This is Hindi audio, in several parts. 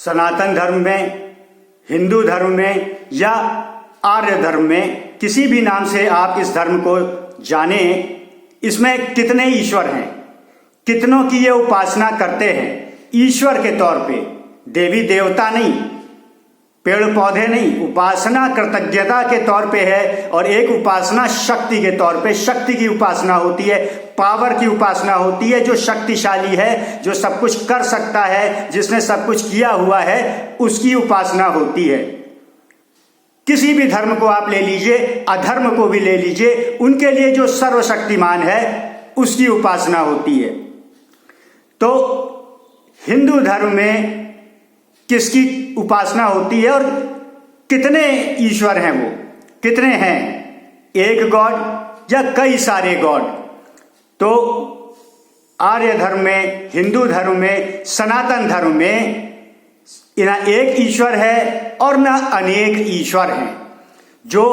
सनातन धर्म में, हिंदू धर्म में या आर्य धर्म में, किसी भी नाम से आप इस धर्म को जाने, इसमें कितने ईश्वर हैं, कितनों की ये उपासना करते हैं ईश्वर के तौर पे, देवी देवता नहीं, पेड़ पौधे नहीं, उपासना कृतज्ञता के तौर पे है। और एक उपासना शक्ति के तौर पे, शक्ति की उपासना होती है, पावर की उपासना होती है, जो शक्तिशाली है, जो सब कुछ कर सकता है, जिसने सब कुछ किया हुआ है, उसकी उपासना होती है। किसी भी धर्म को आप ले लीजिए, अधर्म को भी ले लीजिए, उनके लिए जो सर्वशक्तिमान है उसकी उपासना होती है। तो हिंदू धर्म में किसकी उपासना होती है और कितने ईश्वर हैं, वो कितने हैं, एक गॉड या कई सारे गॉड? तो आर्य धर्म में, हिंदू धर्म में, सनातन धर्म में ना एक ईश्वर है और ना अनेक ईश्वर हैं। जो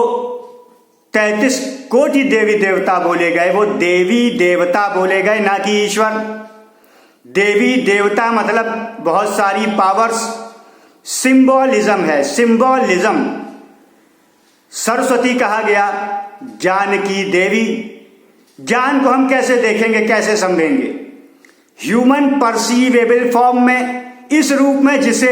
33 कोटि देवी देवता बोले गए वो देवी देवता बोले गए, ना कि ईश्वर। देवी देवता मतलब बहुत सारी पावर्स, सिंबॉलिज्म है, सिंबॉलिज्म। सरस्वती कहा गया ज्ञान की देवी। ज्ञान को हम कैसे देखेंगे, कैसे समझेंगे? ह्यूमन परसीवेबल फॉर्म में, इस रूप में जिसे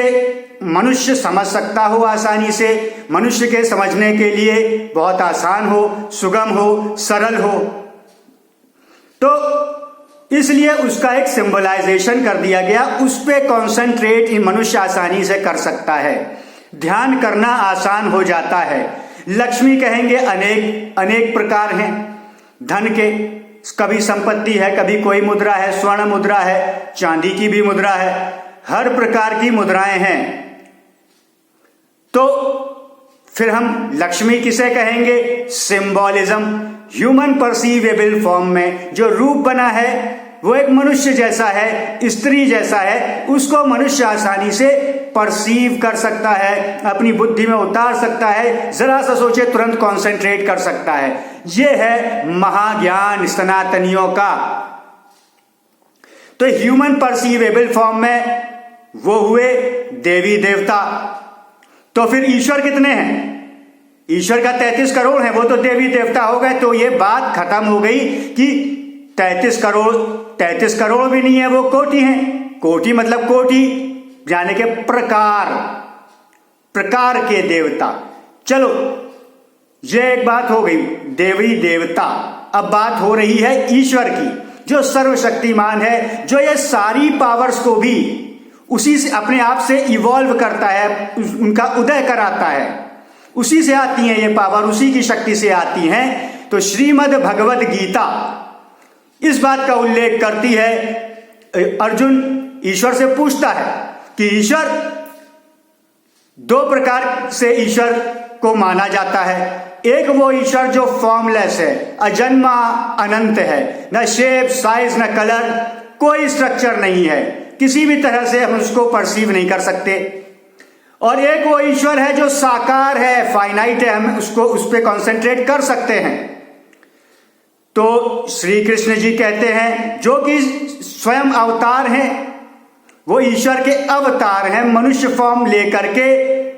मनुष्य समझ सकता हो आसानी से, मनुष्य के समझने के लिए बहुत आसान हो, सुगम हो, सरल हो। तो इसलिए उसका एक सिंबलाइजेशन कर दिया गया, उस पर कॉन्सेंट्रेट मनुष्य आसानी से कर सकता है, ध्यान करना आसान हो जाता है। लक्ष्मी कहेंगे अनेक अनेक प्रकार हैं धन के, कभी संपत्ति है, कभी कोई मुद्रा है, स्वर्ण मुद्रा है, चांदी की भी मुद्रा है, हर प्रकार की मुद्राएं हैं। तो फिर हम लक्ष्मी किसे कहेंगे? सिंबॉलिज्म। ह्यूमन परसीवेबल फॉर्म में जो रूप बना है वो एक मनुष्य जैसा है, स्त्री जैसा है, उसको मनुष्य आसानी से परसीव कर सकता है, अपनी बुद्धि में उतार सकता है, जरा सा सोचे तुरंत कंसंट्रेट कर सकता है। ये है महाज्ञान सनातनियों का। तो ह्यूमन परसीवेबल फॉर्म में वो हुए देवी देवता। तो फिर ईश्वर कितने हैं? ईश्वर का 33 करोड़ है, वो तो देवी देवता हो गए। तो ये बात खत्म हो गई कि 33 करोड़ भी नहीं है, वो कोटि हैं। कोटि मतलब कोटि, यानी के प्रकार, प्रकार के देवता। चलो ये एक बात हो गई देवी देवता। अब बात हो रही है ईश्वर की, जो सर्वशक्तिमान है, जो ये सारी पावर्स को भी उसी से अपने आप से इवॉल्व करता है, उनका उदय कराता है, उसी से आती है ये पावर, उसी की शक्ति से आती हैं। तो श्रीमद् भगवद गीता इस बात का उल्लेख करती है। अर्जुन ईश्वर से पूछता है कि ईश्वर, दो प्रकार से ईश्वर को माना जाता है। एक वो ईश्वर जो फॉर्मलेस है, अजन्मा अनंत है, न शेप, साइज, न कलर, कोई स्ट्रक्चर नहीं है, किसी भी तरह से हम उसको परसीव नहीं कर सकते। और एक वो ईश्वर है जो साकार है, फाइनाइट है, हम उसको उस पर कॉन्सेंट्रेट कर सकते हैं। तो श्री कृष्ण जी कहते हैं जो कि स्वयं अवतार हैं, वो ईश्वर के अवतार हैं, मनुष्य फॉर्म लेकर के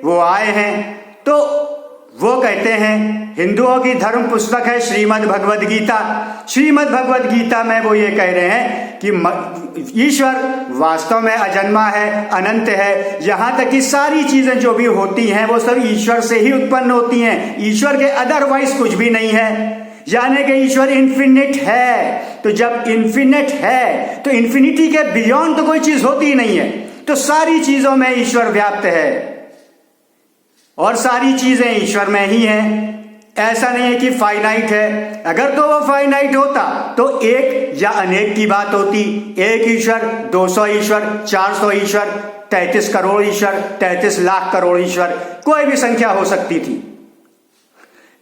वो आए हैं। तो वो कहते हैं, हिंदुओं की धर्म पुस्तक है श्रीमद् भगवद गीता। श्रीमद् भगवद गीता में वो ये कह रहे हैं कि ईश्वर वास्तव में अजन्मा है, अनंत है। यहां तक कि सारी चीजें जो भी होती हैं वो सब ईश्वर से ही उत्पन्न होती हैं, ईश्वर के अदरवाइज कुछ भी नहीं है। यानी कि ईश्वर इन्फिनिट है। तो जब इन्फिनिट है तो इन्फिनिटी के बियॉन्ड तो कोई चीज होती ही नहीं है। तो सारी चीजों में ईश्वर व्याप्त है और सारी चीजें ईश्वर में ही हैं। ऐसा नहीं है कि फाइनाइट है। अगर तो वो फाइनाइट होता तो एक या अनेक की बात होती। एक ईश्वर, 200 ईश्वर, 400 ईश्वर, 33 करोड़ ईश्वर, 33 लाख करोड़ ईश्वर, कोई भी संख्या हो सकती थी।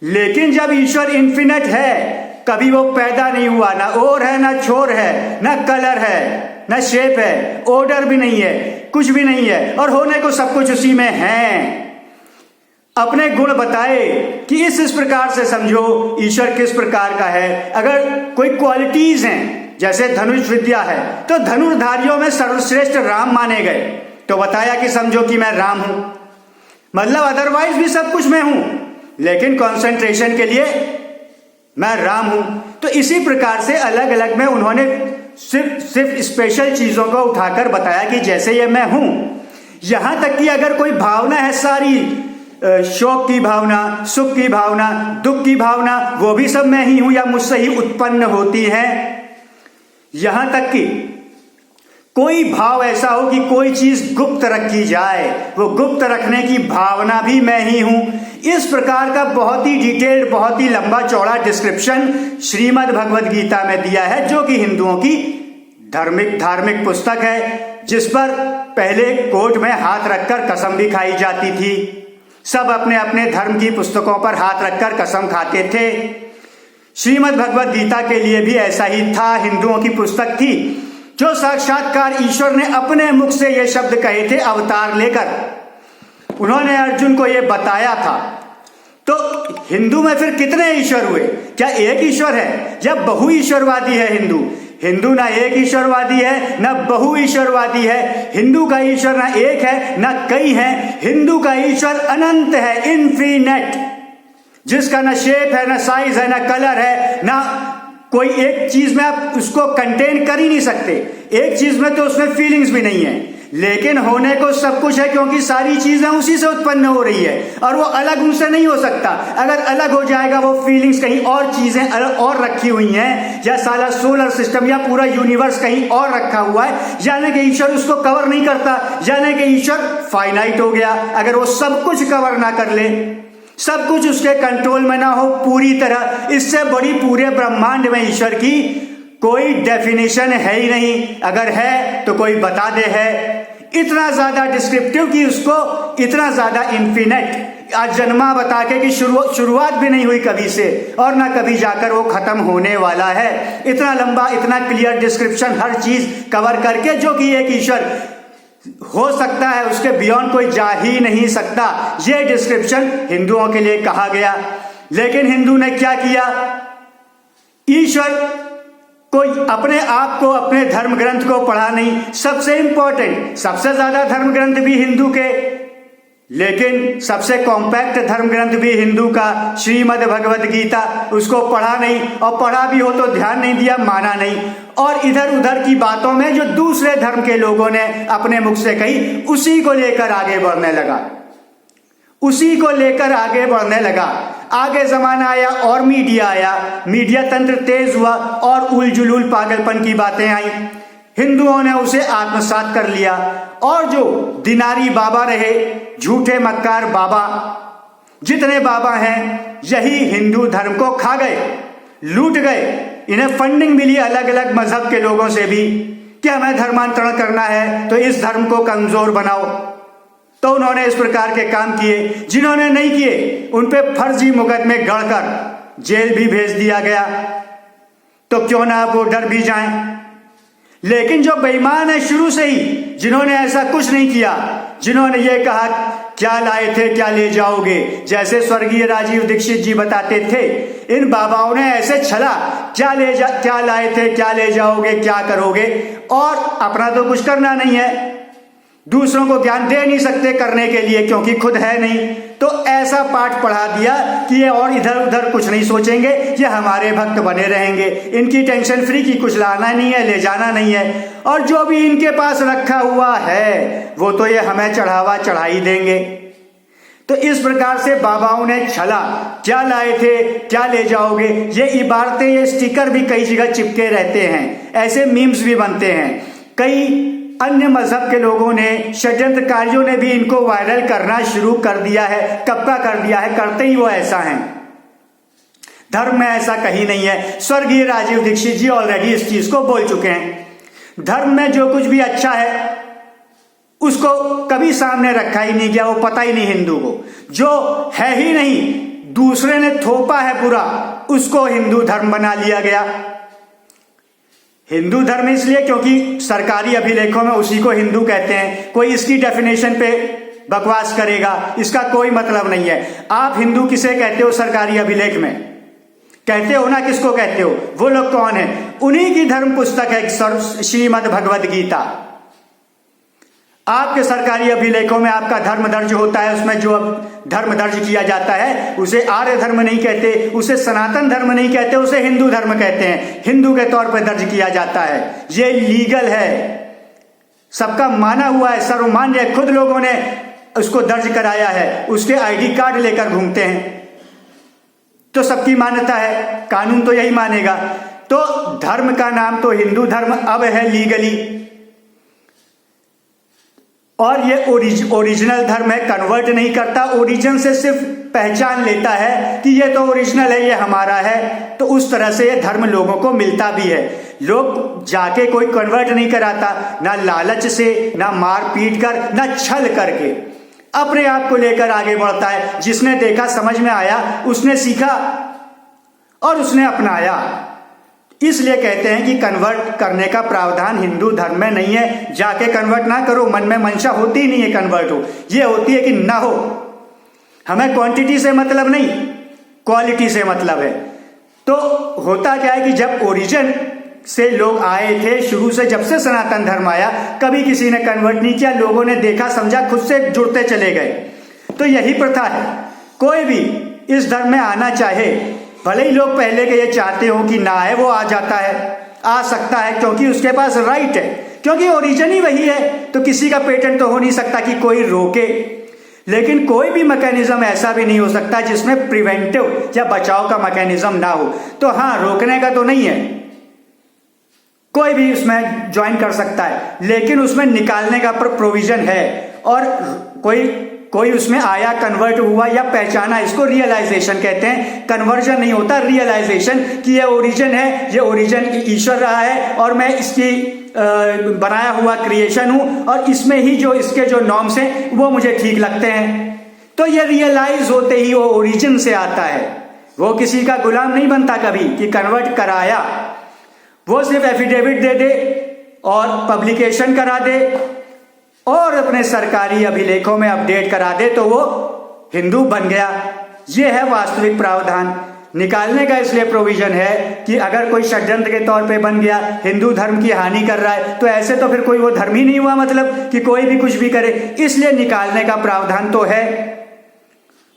लेकिन जब ईश्वर इन्फिनिट है, कभी वो पैदा नहीं हुआ, ना और है, ना छोर है, ना कलर है, ना शेप है, ऑर्डर भी नहीं है, कुछ भी नहीं है, और होने को सब कुछ उसी में है। अपने गुण बताए कि इस प्रकार से समझो ईश्वर किस प्रकार का है। अगर कोई क्वालिटीज हैं, जैसे धनुष विद्या है, तो धनुर्धारियों में सर्वश्रेष्ठ राम माने गए। तो बताया कि समझो कि मैं राम हूं, मतलब अदरवाइज भी सब कुछ मैं हूं, लेकिन कंसंट्रेशन के लिए मैं राम हूं। तो इसी प्रकार से अलग अलग में उन्होंने सिर्फ स्पेशल चीजों को उठाकर बताया कि जैसे ये मैं हूं, यहां तक कि अगर कोई भावना है, सारी शोक की भावना, सुख की भावना, दुख की भावना, वो भी सब मैं ही हूं या मुझसे ही उत्पन्न होती है। यहां तक कि कोई भाव ऐसा हो कि कोई चीज गुप्त रखी जाए, वो गुप्त रखने की भावना भी मैं ही हूं। इस प्रकार का बहुत ही डिटेल्ड, बहुत ही लंबा चौड़ा डिस्क्रिप्शन श्रीमद् भगवद गीता में दिया है, जो कि हिंदुओं की धार्मिक पुस्तक है, जिस पर पहले कोर्ट में हाथ रखकर कसम भी खाई जाती थी। सब अपने अपने धर्म की पुस्तकों पर हाथ रखकर कसम खाते थे। श्रीमद् भगवद गीता के लिए भी ऐसा ही था, हिंदुओं की पुस्तक थी, जो साक्षात्कार ईश्वर ने अपने मुख से ये शब्द कहे थे अवतार लेकर। उन्होंने अर्जुन को ये बताया था। तो हिंदू में फिर कितने ईश्वर हुए? क्या एक ईश्वर है या बहु ईश्वरवादी है हिंदू? हिंदू ना एक ईश्वरवादी है ना बहु ईश्वरवादी है। हिंदू का ईश्वर ना एक है ना कई है। हिंदू का ईश्वर अनंत है, इनफिनिट, जिसका ना शेप है, ना साइज है, ना कलर है, ना कोई एक चीज में आप उसको कंटेन कर ही नहीं सकते। एक चीज में तो उसमें फीलिंग्स भी नहीं है, लेकिन होने को सब कुछ है, क्योंकि सारी चीजें उसी से उत्पन्न हो रही है और वो अलग उनसे नहीं हो सकता। अगर अलग हो जाएगा वो फीलिंग्स, कहीं और चीजें और रखी हुई हैं, या सारा सोलर सिस्टम या पूरा यूनिवर्स कहीं और रखा हुआ है, यानी कि ईश्वर उसको कवर नहीं करता, यानी कि ईश्वर फाइनाइट हो गया। अगर वो सब कुछ कवर ना कर ले, सब कुछ उसके कंट्रोल में ना हो पूरी तरह, इससे बड़ी पूरे ब्रह्मांड में ईश्वर की कोई डेफिनेशन है ही नहीं। अगर है तो कोई बता दे है। इतना ज्यादा डिस्क्रिप्टिव कि उसको इतना ज्यादा इन्फिनिट, आज जन्मा बता के कि शुरुआत भी नहीं हुई कभी से और ना कभी जाकर वो खत्म होने वाला है। इतना लंबा, इतना क्लियर डिस्क्रिप्शन, हर चीज कवर करके, जो कि एक ईश्वर हो सकता है, उसके बियॉन्ड कोई जा ही नहीं सकता। यह डिस्क्रिप्शन हिंदुओं के लिए कहा गया। लेकिन हिंदू ने क्या किया? ईश्वर को, अपने आप को, अपने धर्म ग्रंथ को पढ़ा नहीं। सबसे इंपॉर्टेंट, सबसे ज्यादा धर्म ग्रंथ भी हिंदू के, लेकिन सबसे कॉम्पैक्ट धर्म ग्रंथ भी हिंदू का श्रीमद् भगवद गीता, उसको पढ़ा नहीं, और पढ़ा भी हो तो ध्यान नहीं दिया, माना नहीं, और इधर उधर की बातों में जो दूसरे धर्म के लोगों ने अपने मुख से कही, उसी को लेकर आगे बढ़ने लगा, उसी को लेकर आगे बढ़ने लगा। आगे जमाना आया और मीडिया आया, मीडिया तंत्र तेज हुआ और उलझुल पागलपन की बातें आई। हिंदुओं ने उसे आत्मसात कर लिया, और जो दिनारी बाबा रहे, झूठे मक्कार बाबा, जितने बाबा हैं, यही हिंदू धर्म को खा गए, लूट गए। इन्हें फंडिंग मिली अलग अलग मजहब के लोगों से भी कि हमें धर्मांतरण करना है तो इस धर्म को कमजोर बनाओ। तो उन्होंने इस प्रकार के काम किए। जिन्होंने नहीं किए उन पे फर्जी मुकदमे गढ़कर जेल भी भेज दिया गया, तो क्यों ना वो डर भी जाएं। लेकिन जो बेईमान है शुरू से ही, जिन्होंने ऐसा कुछ नहीं किया, जिन्होंने ये कहा क्या लाए थे क्या ले जाओगे, जैसे स्वर्गीय राजीव दीक्षित जी बताते थे, इन बाबाओं ने ऐसे छला, क्या लाए थे क्या ले जाओगे, क्या करोगे, और अपना तो कुछ करना नहीं है, दूसरों को ज्ञान दे नहीं सकते करने के लिए क्योंकि खुद है नहीं, तो ऐसा पाठ पढ़ा दिया कि ये और इधर उधर कुछ नहीं सोचेंगे, ये हमारे भक्त बने रहेंगे, इनकी टेंशन फ्री की कुछ लाना नहीं है, ले जाना नहीं है, और जो भी इनके पास रखा हुआ है वो तो ये हमें चढ़ावा चढ़ा ही देंगे। तो इस प्रकार से बाबाओं ने छला, क्या लाए थे क्या ले जाओगे, ये इबारतें, ये स्टिकर भी कई जगह चिपके रहते हैं, ऐसे मीम्स भी बनते हैं। कई अन्य मजहब के लोगों ने, षड्यंत्रकारियों ने भी इनको वायरल करना शुरू कर दिया है। कब का कर दिया है? करते ही वो ऐसा है। धर्म में ऐसा कहीं नहीं है। स्वर्गीय राजीव दीक्षित जी ऑलरेडी इस चीज को बोल चुके हैं। धर्म में जो कुछ भी अच्छा है उसको कभी सामने रखा ही नहीं गया, वो पता ही नहीं हिंदू को। जो है ही नहीं, दूसरे ने थोपा है पूरा, उसको हिंदू धर्म बना लिया गया। हिंदू धर्म इसलिए क्योंकि सरकारी अभिलेखों में उसी को हिंदू कहते हैं। कोई इसकी डेफिनेशन पे बकवास करेगा, इसका कोई मतलब नहीं है। आप हिंदू किसे कहते हो? सरकारी अभिलेख में कहते हो ना, किसको कहते हो? वो लोग कौन है? उन्हीं की धर्म पुस्तक है श्रीमद् भगवद गीता। आपके सरकारी अभिलेखों में आपका धर्म दर्ज होता है, उसमें जो धर्म दर्ज किया जाता है उसे आर्य धर्म नहीं कहते, उसे सनातन धर्म नहीं कहते, उसे हिंदू धर्म कहते हैं। हिंदू के तौर पर दर्ज किया जाता है, ये लीगल है, सबका माना हुआ है, सर्वमान्य है, खुद लोगों ने उसको दर्ज कराया है, उसके आईडी कार्ड लेकर घूमते हैं, तो सबकी मान्यता है, कानून तो यही मानेगा। तो धर्म का नाम तो हिंदू धर्म अब है लीगली, और ये ओरिजिनल धर्म है, कन्वर्ट नहीं करता, ओरिजिन से सिर्फ पहचान लेता है कि ये तो ओरिजिनल है, ये हमारा है। तो उस तरह से ये धर्म लोगों को मिलता भी है। लोग जाके कोई कन्वर्ट नहीं कराता, ना लालच से, ना मार पीट कर, ना छल करके, अपने आप को लेकर आगे बढ़ता है। जिसने देखा, समझ में आया, उसने सीखा और उसने अपनाया। इसलिए कहते हैं कि कन्वर्ट करने का प्रावधान हिंदू धर्म में नहीं है। जाके कन्वर्ट ना करो, मन में मंशा होती ही नहीं है कन्वर्ट हो, ये होती है कि ना हो। हमें क्वांटिटी से मतलब नहीं, क्वालिटी से मतलब है। तो होता क्या है कि जब ओरिजिन से लोग आए थे, शुरू से जब से सनातन धर्म आया, कभी किसी ने कन्वर्ट नहीं किया, लोगों ने देखा, समझा, खुद से जुड़ते चले गए। तो यही प्रथा है। कोई भी इस धर्म में आना चाहे, भले ही लोग पहले के ये चाहते हो कि ना आए, वो आ जाता है, आ सकता है, क्योंकि उसके पास राइट है, क्योंकि ओरिजिन ही वही है। तो किसी का पेटेंट तो हो नहीं सकता कि कोई रोके। लेकिन कोई भी मैकेनिज्म ऐसा भी नहीं हो सकता जिसमें प्रिवेंटिव या बचाव का मैकेनिज्म ना हो। तो हाँ, रोकने का तो नहीं है, कोई भी उसमें ज्वाइन कर सकता है, लेकिन उसमें निकालने का प्रोविजन है। और कोई उसमें आया, कन्वर्ट हुआ या पहचाना, इसको रियलाइजेशन कहते हैं। कन्वर्जन नहीं होता, रियलाइजेशन कि ये ओरिजिन है, ये ओरिजिन ईश्वर रहा है और मैं इसकी बनाया हुआ क्रिएशन हूं, और इसमें ही जो इसके जो नॉर्म्स हैं वो मुझे ठीक लगते हैं। तो ये रियलाइज होते ही वो ओरिजिन से आता है। वो किसी का गुलाम नहीं बनता कभी कि कन्वर्ट कराया। वो सिर्फ एफिडेविट दे दे और पब्लिकेशन करा दे और अपने सरकारी अभिलेखों में अपडेट करा दे तो वो हिंदू बन गया। ये है वास्तविक प्रावधान। निकालने का इसलिए प्रोविजन है कि अगर कोई षड्यंत्र के तौर पे बन गया, हिंदू धर्म की हानि कर रहा है, तो ऐसे तो फिर कोई वो धर्म ही नहीं हुआ, मतलब कि कोई भी कुछ भी करे। इसलिए निकालने का प्रावधान तो है,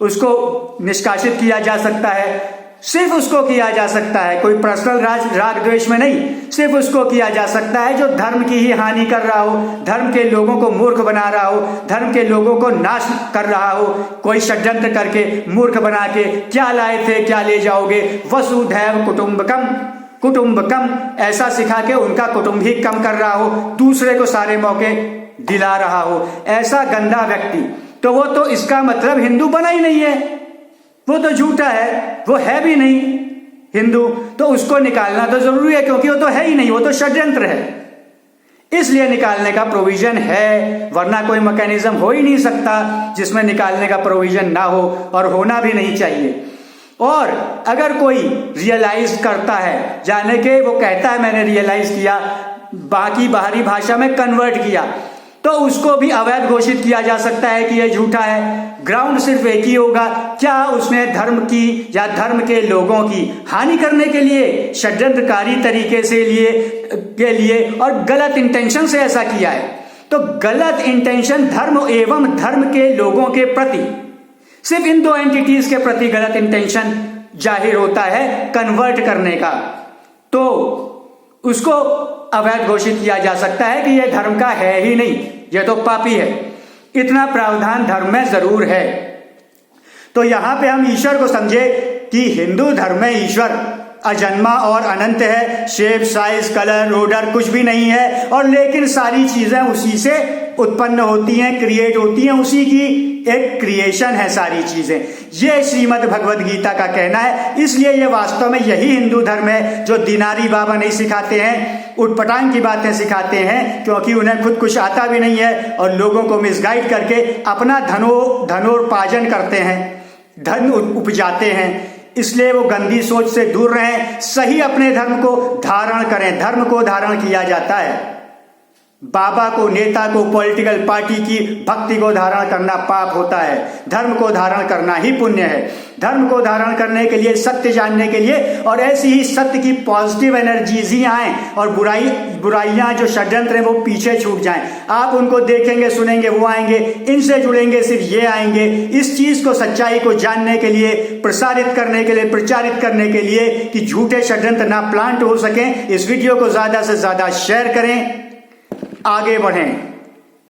उसको निष्कासित किया जा सकता है, सिर्फ उसको किया जा सकता है, कोई पर्सनल राग द्वेष में नहीं, सिर्फ उसको किया जा सकता है जो धर्म की ही हानि कर रहा हो, धर्म के लोगों को मूर्ख बना रहा हो, धर्म के लोगों को नाश कर रहा हो। कोई षड्यंत्र करके मूर्ख बना के, क्या लाए थे क्या ले जाओगे, वसुधैव कुटुंबकम ऐसा सिखा के उनका कुटुंब ही कम कर रहा हो, दूसरे को सारे मौके दिला रहा हो, ऐसा गंदा व्यक्ति, तो वो तो इसका मतलब हिंदू बना ही नहीं है, वो तो झूठा है, वो है भी नहीं हिंदू। तो उसको निकालना तो जरूरी है, क्योंकि वो तो है ही नहीं, वो तो षड्यंत्र है। इसलिए निकालने का प्रोविजन है, वरना कोई मैकेनिज्म हो ही नहीं सकता जिसमें निकालने का प्रोविजन ना हो, और होना भी नहीं चाहिए। और अगर कोई रियलाइज करता है, जाने के वो कहता है मैंने रियलाइज किया, बाकी बाहरी भाषा में कन्वर्ट किया, तो उसको भी अवैध घोषित किया जा सकता है कि यह झूठा है। ग्राउंड सिर्फ एक ही होगा, क्या उसने धर्म की या धर्म के लोगों की हानि करने के लिए, षड्यंत्रकारी तरीके से के लिए और गलत इंटेंशन से ऐसा किया है। तो गलत इंटेंशन धर्म एवं धर्म के लोगों के प्रति, सिर्फ इन दो एंटिटीज के प्रति गलत इंटेंशन जाहिर होता है कन्वर्ट करने का, तो उसको अवैध घोषित किया जा सकता है कि यह धर्म का है ही नहीं, यह तो पापी है। इतना प्रावधान धर्म में जरूर है। तो यहां पे हम ईश्वर को समझे कि हिंदू धर्म में ईश्वर अजन्मा और अनंत है, शेप, साइज, कलर, ऑर्डर कुछ भी नहीं है, और लेकिन सारी चीजें उसी से उत्पन्न होती हैं, क्रिएट होती हैं, उसी की एक क्रिएशन है सारी चीजें। ये श्रीमद् भगवद गीता का कहना है। इसलिए ये वास्तव में यही हिंदू धर्म है जो दिनारी बाबा नहीं सिखाते हैं, उटपटांग की बातें सिखाते हैं, क्योंकि उन्हें खुद कुछ आता भी नहीं है और लोगों को मिसगाइड करके अपना धनोपार्जन करते हैं, धन उपजाते हैं। इसलिए वो गंदी सोच से दूर रहें, सही अपने धर्म को धारण करें। धर्म को धारण किया जाता है, बाबा को, नेता को, पॉलिटिकल पार्टी की भक्ति को धारण करना पाप होता है, धर्म को धारण करना ही पुण्य है। धर्म को धारण करने के लिए, सत्य जानने के लिए, और ऐसी ही सत्य की पॉजिटिव एनर्जीज ही आए और बुराइयां, जो षड्यंत्र हैं वो पीछे छूट जाएं। आप उनको देखेंगे, सुनेंगे, वो आएंगे, इनसे जुड़ेंगे, सिर्फ ये आएंगे। इस चीज को, सच्चाई को जानने के लिए, प्रसारित करने के लिए, प्रचारित करने के लिए कि झूठे षड्यंत्र ना प्लांट हो सकें, इस वीडियो को ज्यादा से ज्यादा शेयर करें, आगे बढ़ें।